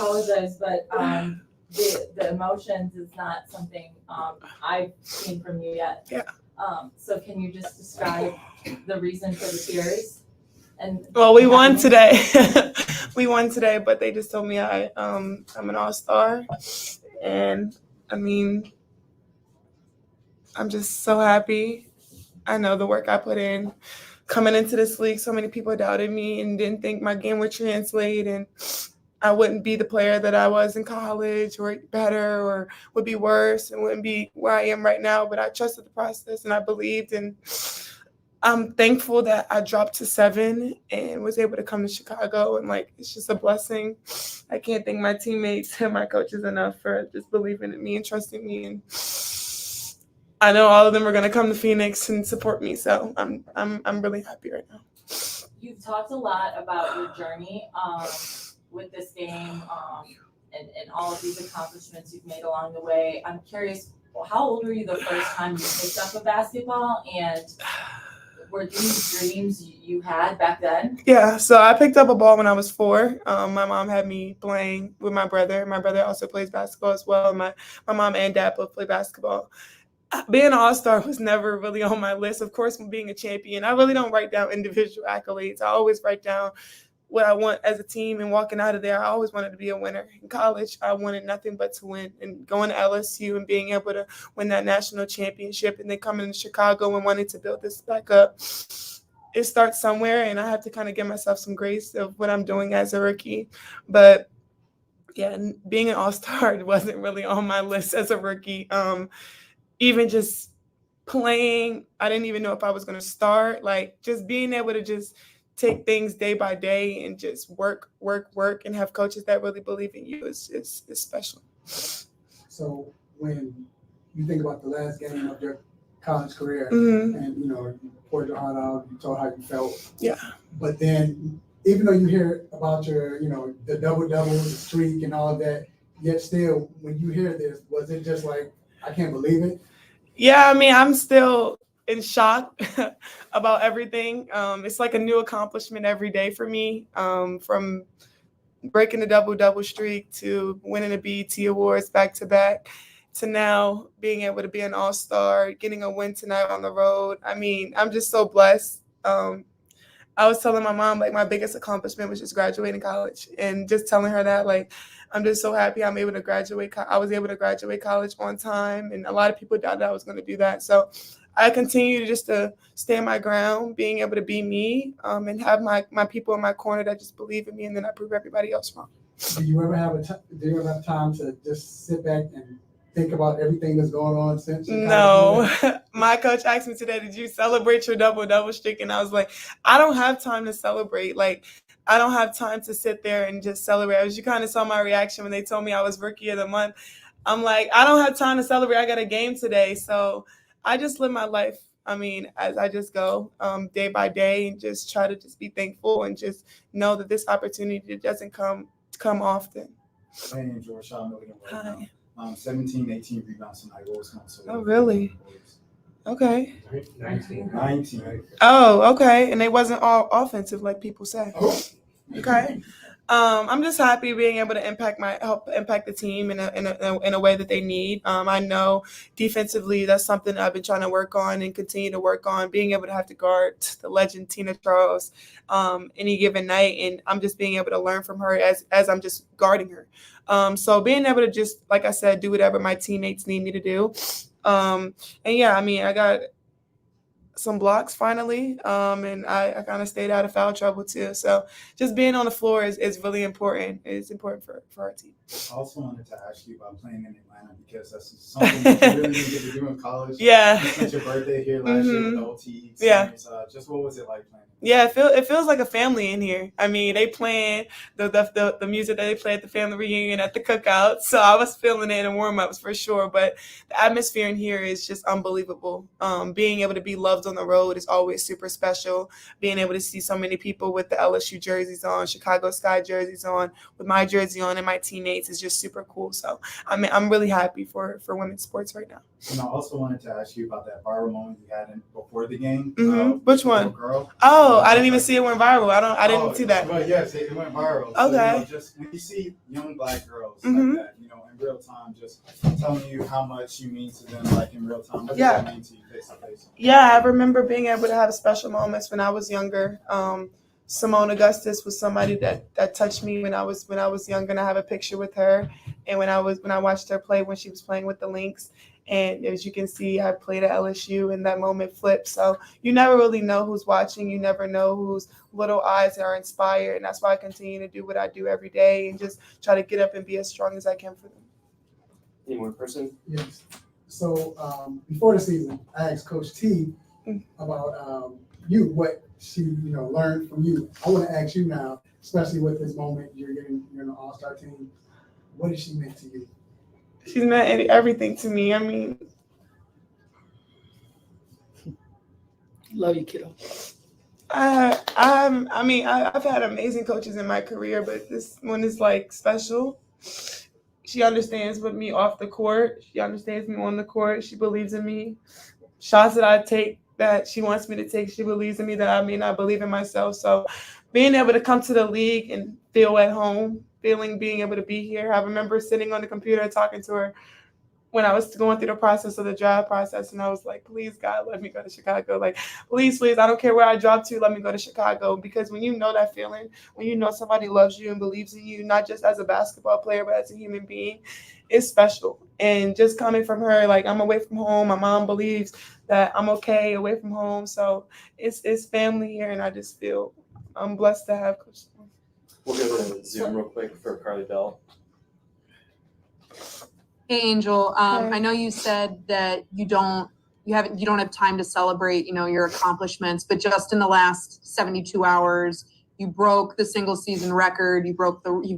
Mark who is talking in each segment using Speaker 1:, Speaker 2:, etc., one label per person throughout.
Speaker 1: apologize, but the emotions is not something I've seen from you yet.
Speaker 2: Yeah.
Speaker 1: So can you just describe the reason for the tears? And
Speaker 2: well, we won today. We won today, but they just told me I'm an all-star, and I mean, I'm just so happy. I know the work I put in coming into this league. So many people doubted me and didn't think my game would translate, and I wouldn't be the player that I was in college, or better, or would be worse, and wouldn't be where I am right now. But I trusted the process, and I believed, and I'm thankful that I dropped to 7 and was able to come to Chicago. And it's just a blessing. I can't thank my teammates and my coaches enough for just believing in me and trusting me. And I know all of them are going to come to Phoenix and support me. So I'm really happy right now.
Speaker 1: You've talked a lot about your journey with this game and all of these accomplishments you've made along the way. I'm curious, how old were you the first time you picked up a basketball, and were these dreams you had back then?
Speaker 2: Yeah, so I picked up a ball when I was 4. My mom had me playing with my brother. My brother also plays basketball as well. My mom and dad both play basketball. Being an all-star was never really on my list. Of course, being a champion, I really don't write down individual accolades. I always write down what I want as a team, and walking out of there, I always wanted to be a winner. In college, I wanted nothing but to win, and going to LSU and being able to win that national championship, and then coming to Chicago and wanting to build this back up. It starts somewhere, and I have to kind of give myself some grace of what I'm doing as a rookie. But yeah, being an all-star wasn't really on my list as a rookie. Even just playing, I didn't even know if I was going to start. Just being able to just take things day by day and just work, and have coaches that really believe in you is special.
Speaker 3: So when you think about the last game of your college career, and you poured your heart out, you told how you felt.
Speaker 2: Yeah.
Speaker 3: But then, even though you hear about your, the double streak and all of that, yet still, when you hear this, was it just like, I can't believe it?
Speaker 2: Yeah, I mean, I'm still in shock about everything. It's like a new accomplishment every day for me, from breaking the double streak to winning the BET Awards back-to-back to now being able to be an all-star, getting a win tonight on the road. I mean, I'm just so blessed. I was telling my mom, my biggest accomplishment was just graduating college, and just telling her that, I'm just so happy I'm able to graduate. I was able to graduate college on time, and a lot of people doubted I was going to do that. So I continue to stand my ground, being able to be me, and have my people in my corner that just believe in me, and then I prove everybody else wrong.
Speaker 3: Do you ever have time to just sit back and think about everything that's going on since?
Speaker 2: No. My coach asked me today, did you celebrate your double streak? And I was like, I don't have time to celebrate. I don't have time to sit there and just celebrate. As you kind of saw my reaction when they told me I was Rookie of the Month. I'm like, I don't have time to celebrate. I got a game today. So I just live my life, as I just go day by day, and just try to just be thankful and just know that this opportunity doesn't come often.
Speaker 4: My name is George Milligan.
Speaker 2: Hi.
Speaker 4: 17, 18 rebounds tonight. What was going to
Speaker 2: Oh, really? Okay.
Speaker 4: 19.
Speaker 2: Oh, okay. And they wasn't all offensive like people say. Okay. I'm just happy being able to help impact the team in a way that they need. I know defensively that's something I've been trying to work on and continue to work on. Being able to have to guard the legend Tina Charles any given night, and I'm just being able to learn from her as I'm just guarding her. So being able to just, like I said, do whatever my teammates need me to do. And yeah, I got some blocks finally, and I kind of stayed out of foul trouble too. So just being on the floor is really important. It's important for our team.
Speaker 4: I also wanted to ask you about playing in Atlanta, because that's something that you really didn't get to do in college.
Speaker 2: Yeah.
Speaker 4: You spent your birthday here last year with the OT experience.
Speaker 2: Yeah.
Speaker 4: Just what was it like playing?
Speaker 2: Yeah, it feels like a family in here. They playing the music that they play at the family reunion, at the cookout. So I was feeling it in warm-ups for sure. But the atmosphere in here is just unbelievable. Being able to be loved on the road is always super special. Being able to see so many people with the LSU jerseys on, Chicago Sky jerseys on, with my jersey on, and my teammates is just super cool. So I'm really happy for women's sports right now.
Speaker 4: And I also wanted to ask you about that viral moment you had before the game.
Speaker 2: Which one?
Speaker 4: Girl.
Speaker 2: Oh, Oh, I didn't even see it went viral. I didn't see that.
Speaker 4: But yes, it went viral. So,
Speaker 2: Okay.
Speaker 4: just when you see young Black girls
Speaker 2: Mhm.
Speaker 4: like that, in real time, just telling you how much you mean to them, like in real time. What does
Speaker 2: Yeah.
Speaker 4: that mean to you face to face?
Speaker 2: Yeah, I remember being able to have special moments when I was younger. Simone Augustus was somebody that touched me when I was younger, and I have a picture with her. And when I watched her play when she was playing with the Lynx, and as you can see, I played at LSU, and that moment flipped. So you never really know who's watching. You never know whose little eyes are inspired, and that's why I continue to do what I do every day and just try to get up and be as strong as I can for them.
Speaker 5: Any more person?
Speaker 3: Yes. So before the season, I asked Coach T about what she learned from you. I want to ask you now, especially with this moment you're in an all-star team. What has she meant to you?
Speaker 2: She's meant everything to me. I mean,
Speaker 6: Love you, kiddo.
Speaker 2: I've had amazing coaches in my career, but this one is like special. She understands with me off the court. She understands me on the court. She believes in me. Shots that I take that she wants me to take, she believes in me that I may not believe in myself. So being able to come to the league and feel at home, being able to be here. I remember sitting on the computer talking to her when I was going through the process of the draft process, and I was like, please, God, let me go to Chicago. Like, please, I don't care where I drop to, let me go to Chicago. Because when you know that feeling, when you know somebody loves you and believes in you, not just as a basketball player, but as a human being, it's special. And just coming from her, like, I'm away from home. My mom believes that I'm okay away from home. So it's family here, and I just feel I'm blessed to have Coach.
Speaker 5: We'll go to Zoom real quick for Carly Bell.
Speaker 7: Hey, Angel. I know you said that you don't have time to celebrate, your accomplishments, but just in the last 72 hours, you broke the single season record. You've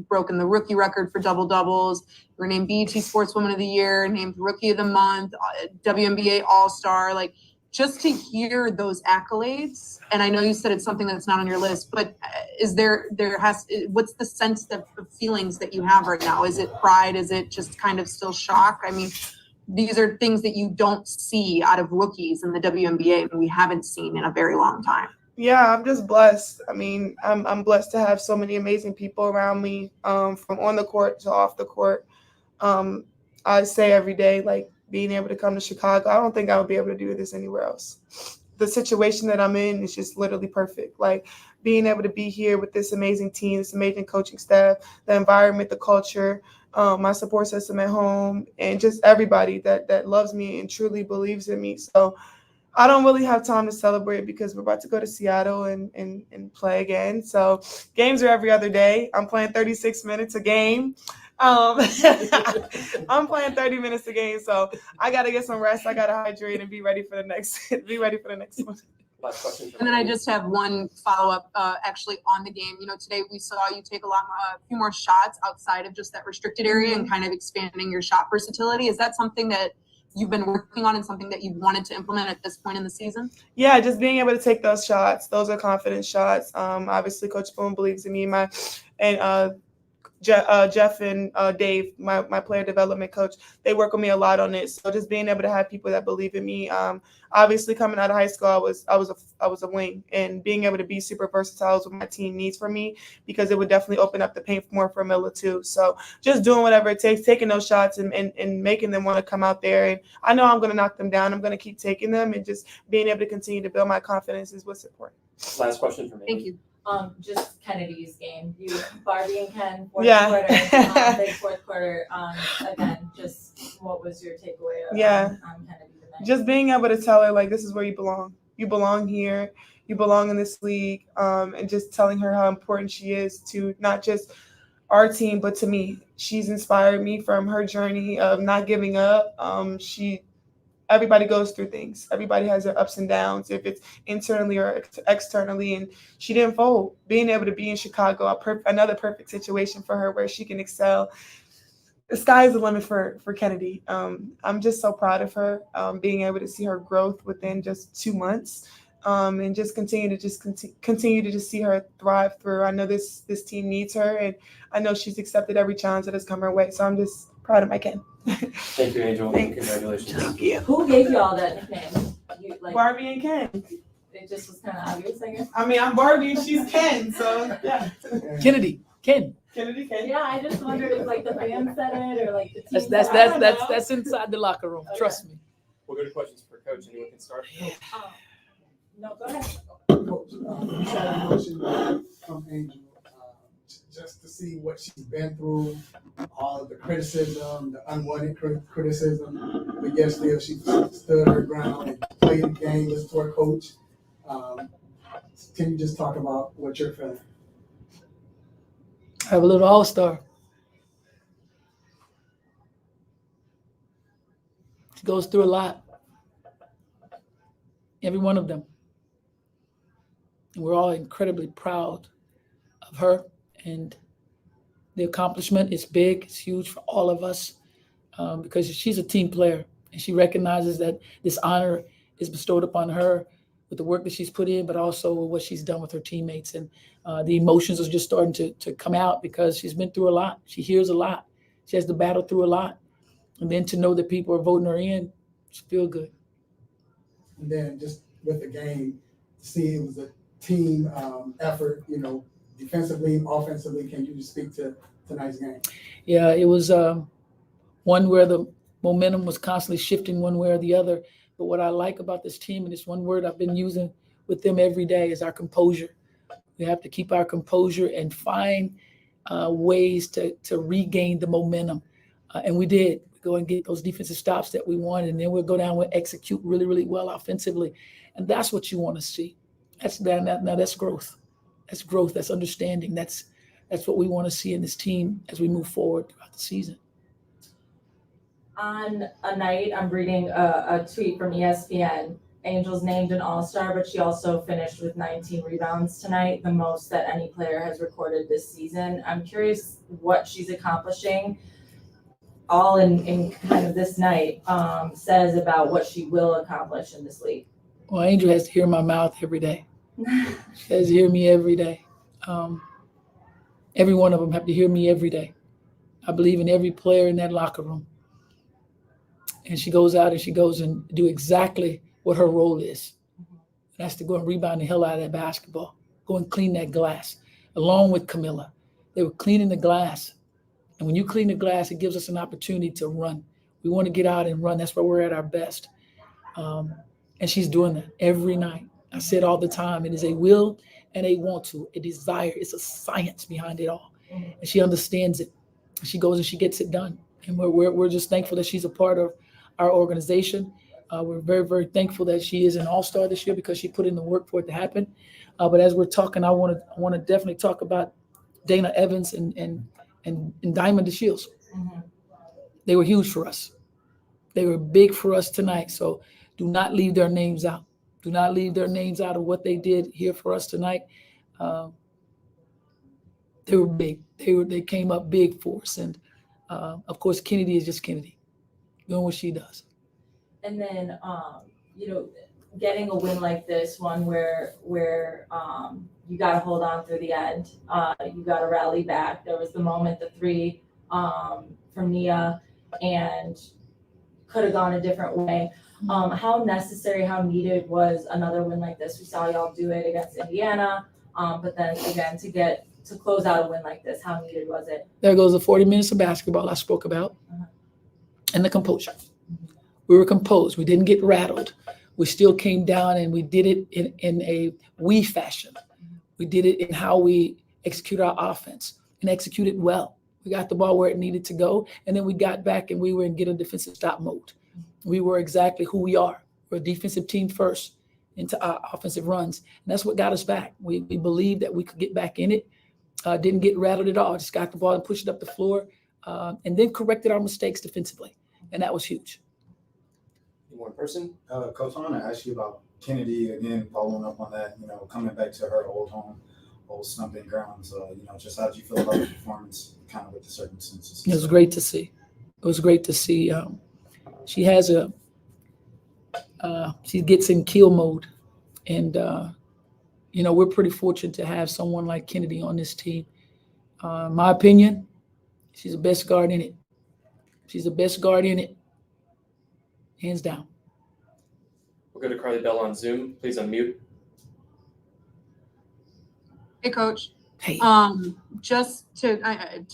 Speaker 7: broken the rookie record for double doubles. You were named BET Sportswoman of the Year, named Rookie of the Month, WNBA All-Star. Like, just to hear those accolades, and I know you said it's something that's not on your list, but what's the sense of feelings that you have right now? Is it pride? Is it just kind of still shock? I mean, these are things that you don't see out of rookies in the WNBA, and we haven't seen in a very long time.
Speaker 2: Yeah, I'm just blessed. I mean, I'm blessed to have so many amazing people around me, from on the court to off the court. I say every day, like, being able to come to Chicago, I don't think I would be able to do this anywhere else. The situation that I'm in is just literally perfect. Like, being able to be here with this amazing team, this amazing coaching staff, the environment, the culture, my support system at home, and just everybody that loves me and truly believes in me. So I don't really have time to celebrate because we're about to go to Seattle and play again. So games are every other day. I'm playing 36 minutes a game. I'm playing 30 minutes a game, so I got to get some rest. I got to hydrate and be ready for the next one.
Speaker 5: Last question.
Speaker 7: And then I just have one follow-up, actually on the game. Today we saw you take a few more shots outside of just that restricted area and kind of expanding your shot versatility. Is that something that you've been working on and something that you've wanted to implement at this point in the season?
Speaker 2: Yeah, just being able to take those shots. Those are confidence shots. Obviously, Coach Boone believes in me. Jeff and Dave, my player development coach, they work with me a lot on it. So just being able to have people that believe in me. Obviously, coming out of high school, I was a wing, and being able to be super versatile is what my team needs from me, because it would definitely open up the paint more for Miller too. So just doing whatever it takes, taking those shots and making them want to come out there. And I know I'm going to knock them down. I'm going to keep taking them, and just being able to continue to build my confidence is what's important.
Speaker 5: Last question for me.
Speaker 7: Thank you.
Speaker 1: Just Kennedy's game. Barbie and Ken, fourth
Speaker 2: Yeah.
Speaker 1: quarter, big fourth quarter. Again, just what was your takeaway on Kennedy tonight?
Speaker 2: Just being able to tell her, like, this is where you belong. You belong here. You belong in this league. And just telling her how important she is to not just our team, but to me. She's inspired me from her journey of not giving up. Everybody goes through things. Everybody has their ups and downs, if it's internally or externally. And she didn't fold. Being able to be in Chicago, another perfect situation for her where she can excel. The sky is the limit for Chennedy. I'm just so proud of her, being able to see her growth within just 2 months, and just continue to see her thrive through. I know this team needs her, and I know she's accepted every challenge that has come her way. So I'm just proud of my Ken.
Speaker 5: Thank you, Angel.
Speaker 2: Thanks.
Speaker 5: Congratulations.
Speaker 2: Thank you.
Speaker 1: Who gave you all that nickname?
Speaker 2: Barbie and Ken.
Speaker 1: It just was kind of obvious, I guess.
Speaker 2: I mean, I'm Barbie and she's Ken, so yeah.
Speaker 6: Kennedy, Ken.
Speaker 2: Kennedy Ken.
Speaker 1: Yeah, I just wondered if like the fans said it or like the team.
Speaker 6: That's
Speaker 1: said it.
Speaker 6: that's inside the locker room.
Speaker 1: Okay.
Speaker 6: Trust me.
Speaker 5: We'll go to questions for Coach. Anyone can start.
Speaker 1: No, go ahead.
Speaker 3: Coach, you said a motion from Angel, just to see what she's been through, all of the criticism, the unwanted criticism, but yet still she stood her ground and played the game, listened to her coach. Can you just talk about what you're feeling?
Speaker 6: I have a little all-star. She goes through a lot. Every one of them. And we're all incredibly proud of her, and the accomplishment is big. It's huge for all of us because she's a team player, and she recognizes that this honor is bestowed upon her with the work that she's put in, but also with what she's done with her teammates. And the emotions are just starting to come out because she's been through a lot. She hears a lot. She has to battle through a lot. And then to know that people are voting her in, she feels good.
Speaker 3: And then just with the game, see it was a team effort, defensively, offensively. Can you just speak to tonight's game?
Speaker 6: Yeah, it was one where the momentum was constantly shifting one way or the other. But what I like about this team, and it's one word I've been using with them every day, is our composure. We have to keep our composure and find ways to regain the momentum. And we did. We go and get those defensive stops that we wanted, and then we'll go down and execute really, really well offensively. And that's what you want to see. That's growth. That's growth. That's understanding. That's what we want to see in this team as we move forward throughout the season.
Speaker 1: On a night, I'm reading a tweet from ESPN. Angel's named an all-star, but she also finished with 19 rebounds tonight, the most that any player has recorded this season. I'm curious what she's accomplishing all in kind of this night says about what she will accomplish in this league.
Speaker 6: Well, Angel has to hear my mouth every day. She has to hear me every day. Every one of them have to hear me every day. I believe in every player in that locker room. And she goes out and she goes and do exactly what her role is. That's to go and rebound the hell out of that basketball. Go and clean that glass, along with Camilla. They were cleaning the glass. And when you clean the glass, it gives us an opportunity to run. We want to get out and run. That's where we're at our best. And she's doing that every night. I say it all the time. It is a will and a want to, a desire. It's a science behind it all. And she understands it. She goes and she gets it done. And we're just thankful that she's a part of our organization. We're very, very thankful that she is an all-star this year because she put in the work for it to happen. But as we're talking, I want to definitely talk about Dana Evans and Diamond DeShields.
Speaker 1: Mm-hmm.
Speaker 6: They were huge for us. They were big for us tonight. So do not leave their names out. Do not leave their names out of what they did here for us tonight. They were big. They came up big for us. And of course, Chennedy is just Chennedy, doing what she does.
Speaker 1: And then, getting a win like this, one where you got to hold on through the end, you got to rally back. There was the moment, the three from Nia, and could have gone a different way. How necessary, how needed was another win like this? We saw y'all do it against Indiana, but then again to close out a win like this, how needed was it?
Speaker 6: There goes the 40 minutes of basketball I spoke about, and the composure. We were composed. We didn't get rattled. We still came down and we did it in a we fashion. We did it in how we execute our offense and execute it well. We got the ball where it needed to go, and then we got back and we were in get a defensive stop mode. We were exactly who we are. We're a defensive team first into our offensive runs, and that's what got us back. We believed that we could get back in it. Didn't get rattled at all. Just got the ball and pushed it up the floor, and then corrected our mistakes defensively, and that was huge.
Speaker 5: One person.
Speaker 4: Coach, I want to ask you about Chennedy again, following up on that, coming back to her old home, old stomping grounds. Just how did you feel about the performance, kind of with the circumstances?
Speaker 6: It was great to see. It was great to see. She has she gets in kill mode, and we're pretty fortunate to have someone like Chennedy on this team. In my opinion, she's the best guard in it. She's the best guard in it, hands down.
Speaker 5: We'll go to Carly Bell on Zoom. Please unmute.
Speaker 7: Hey, Coach.
Speaker 6: Hey.
Speaker 7: Just to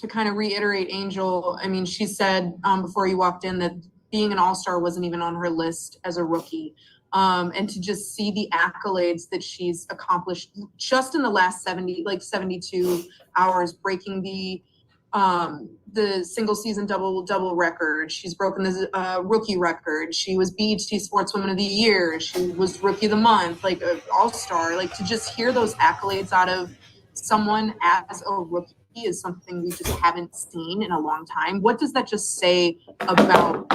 Speaker 7: kind of reiterate, Angel, I mean, she said before you walked in that being an all-star wasn't even on her list as a rookie. And to just see the accolades that she's accomplished just in the last 72 hours, breaking the single season double record. She's broken the rookie record. She was BET Sportswoman of the Year. She was Rookie of the Month, like an all-star. Like, to just hear those accolades out of someone as a rookie is something we just haven't seen in a long time. What does that just say about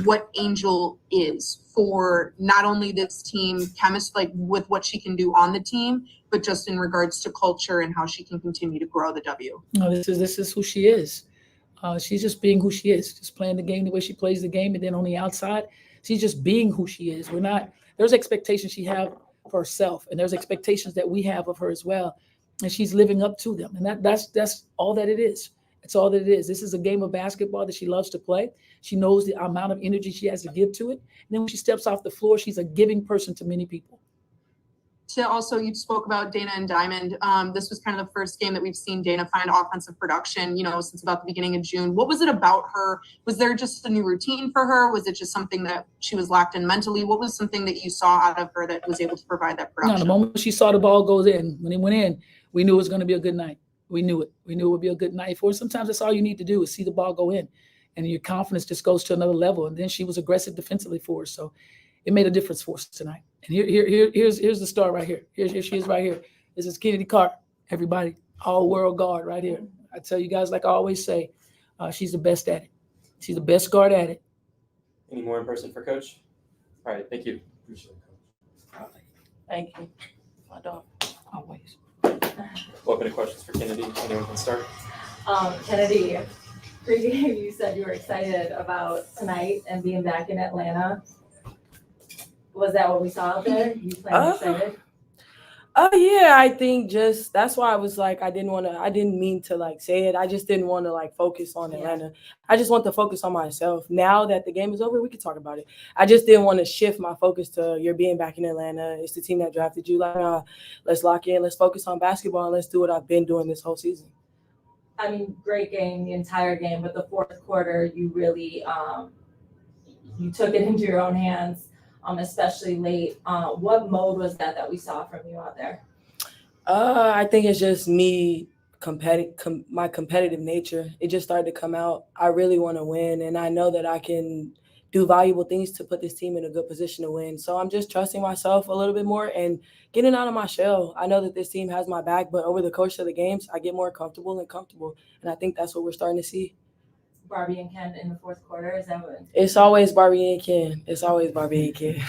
Speaker 7: what Angel is for not only this team, like with what she can do on the team, but just in regards to culture and how she can continue to grow the W?
Speaker 6: No, this is who she is. She's just being who she is, just playing the game the way she plays the game, and then on the outside, she's just being who she is. There's expectations she have for herself, and there's expectations that we have of her as well, and she's living up to them. And that's all that it is. It's all that it is. This is a game of basketball that she loves to play. She knows the amount of energy she has to give to it. And then when she steps off the floor, she's a giving person to many people.
Speaker 7: Also, you spoke about Dana and Diamond. This was kind of the first game that we've seen Dana find offensive production, since about the beginning of June. What was it about her? Was there just a new routine for her? Was it just something that she was locked in mentally? What was something that you saw out of her that was able to provide that production?
Speaker 6: No, the moment she saw the ball goes in, when it went in, we knew it was going to be a good night. We knew it. We knew it would be a good night for her. Sometimes that's all you need to do is see the ball go in, and your confidence just goes to another level. And then she was aggressive defensively for us. So it made a difference for us tonight. And here's the star right here. Here she is right here. This is Chennedy Carr, everybody, all-world guard right here. I tell you guys, like I always say, she's the best at it. She's the best guard at it.
Speaker 5: Any more in person for Coach? All right, thank you.
Speaker 4: Appreciate it, Coach.
Speaker 6: Thank you. My dog, always.
Speaker 5: Open to questions for Chennedy. Anyone can start.
Speaker 1: Chennedy, pregame you said you were excited about tonight and being back in Atlanta. Was that what we saw out there? You playing excited?
Speaker 8: Yeah, I think just that's why I was like, I didn't mean to like say it. I just didn't want to like focus on Atlanta. I just want to focus on myself. Now that the game is over, we can talk about it. I just didn't want to shift my focus to you're being back in Atlanta. It's the team that drafted you. Like, let's lock in. Let's focus on basketball and let's do what I've been doing this whole season.
Speaker 1: I mean, great game, the entire game, but the fourth quarter, you really you took it into your own hands. Especially late. What mode was that we saw from you out there?
Speaker 8: I think it's just me my competitive nature. It just started to come out. I really want to win, and I know that I can do valuable things to put this team in a good position to win. So I'm just trusting myself a little bit more and getting out of my shell. I know that this team has my back, but over the course of the games, I get more comfortable, and I think that's what we're starting to see.
Speaker 1: Barbie and Ken in the fourth quarter, is that what?
Speaker 8: It's always Barbie and Ken. It's always Barbie and Ken.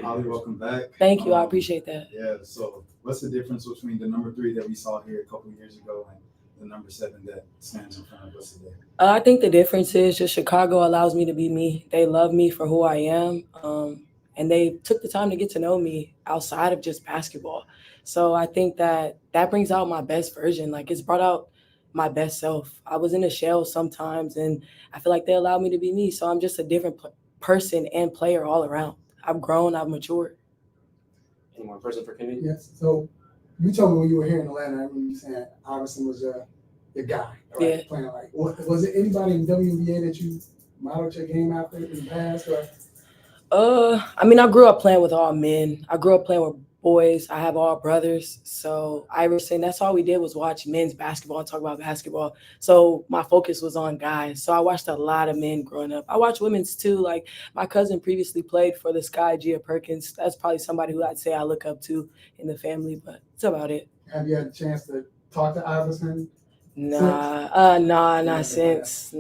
Speaker 4: Holly, welcome back.
Speaker 8: Thank you. I appreciate that.
Speaker 4: Yeah, so what's the difference between the number 3 that we saw here a couple of years ago and the number 7 that stands in front of us today?
Speaker 8: I think the difference is just Chicago allows me to be me. They love me for who I am, and they took the time to get to know me outside of just basketball. So I think that brings out my best version. Like, it's brought out my best self. I was in a shell sometimes, and I feel like they allowed me to be me. So I'm just a different person and player all around. I've grown, I've matured.
Speaker 5: Any more in person for Chennedy?
Speaker 3: Yes. So you told me when you were here in Atlanta, I remember you saying Iverson was your guy. Right?
Speaker 8: Yeah.
Speaker 3: Playing like, was it anybody in WNBA that you modeled your game after in the past? Or?
Speaker 8: I mean, I grew up playing with all men. I grew up playing with boys. I have all brothers. So Iverson, that's all we did was watch men's basketball and talk about basketball. So my focus was on guys. So I watched a lot of men growing up. I watched women's too. Like, my cousin previously played for the Sky, Gia Perkins. That's probably somebody who I'd say I look up to in the family, but that's about it.
Speaker 3: Have you had a chance to talk to Iverson?
Speaker 8: Not since.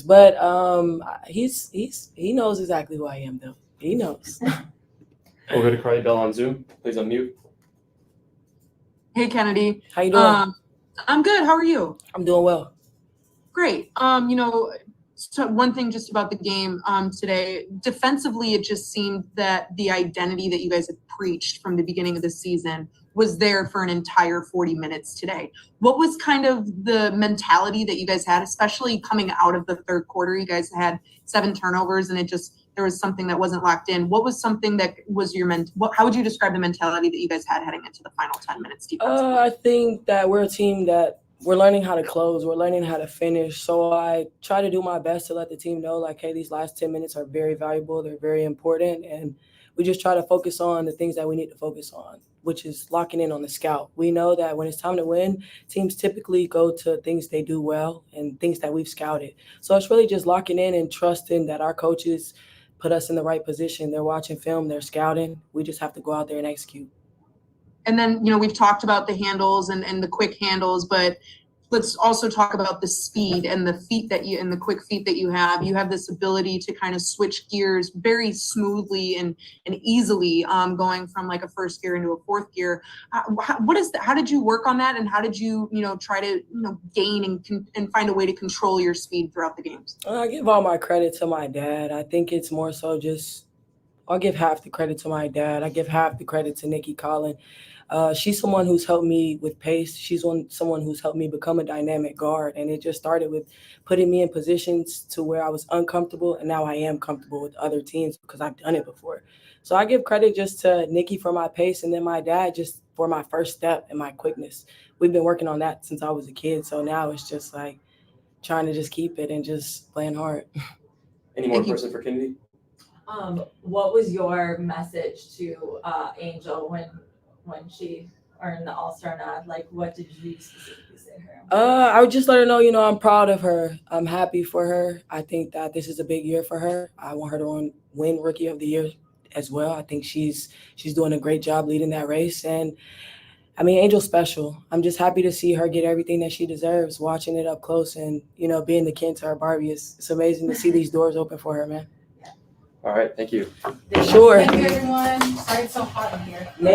Speaker 8: But he knows exactly who I am though. He knows.
Speaker 5: We'll go to Carly Bell on Zoom. Please unmute.
Speaker 7: Hey, Chennedy.
Speaker 8: How you doing?
Speaker 7: I'm good. How are you?
Speaker 8: I'm doing well.
Speaker 7: Great. So one thing just about the game today, defensively, it just seemed that the identity that you guys had preached from the beginning of the season was there for an entire 40 minutes today. What was kind of the mentality that you guys had, especially coming out of the third quarter? You guys had 7 turnovers, and it just there was something that wasn't locked in. What was something that was your how would you describe the mentality that you guys had heading into the final 10 minutes defensively?
Speaker 8: I think that we're a team that we're learning how to close. We're learning how to finish. So I try to do my best to let the team know, like, hey, these last 10 minutes are very valuable. They're very important. And we just try to focus on the things that we need to focus on, which is locking in on the scout. We know that when it's time to win, teams typically go to things they do well and things that we've scouted. So it's really just locking in and trusting that our coaches put us in the right position. They're watching film, they're scouting. We just have to go out there and execute.
Speaker 7: And then, we've talked about the handles and the quick handles, but let's also talk about the speed and the feet and the quick feet that you have. You have this ability to kind of switch gears very smoothly and easily, going from like a first gear into a fourth gear. What is that? How did you work on that? And how did you, try to, gain and find a way to control your speed throughout the games?
Speaker 8: I give all my credit to my dad. I think it's more so just, I'll give half the credit to my dad. I give half the credit to Nikki Collin. She's someone who's helped me with pace. She's someone who's helped me become a dynamic guard. And it just started with putting me in positions to where I was uncomfortable, and now I am comfortable with other teams because I've done it before. So I give credit just to Nikki for my pace, and then my dad just for my first step and my quickness. We've been working on that since I was a kid. So now it's just like trying to just keep it and just playing hard.
Speaker 5: Any more questions for Chennedy?
Speaker 1: What was your message to Angel when she earned the All-Star nod? Like, what did you specifically say to her?
Speaker 8: I would just let her know, I'm proud of her. I'm happy for her. I think that this is a big year for her. I want her to win Rookie of the Year as well. I think she's doing a great job leading that race. And Angel's special. I'm just happy to see her get everything that she deserves, watching it up close and, being the Ken to her Barbie. It's amazing to see these doors open for her, man.
Speaker 5: All right, thank you.
Speaker 8: Sure.
Speaker 1: Thank you, everyone. Sorry it's so hot in here.
Speaker 8: Man.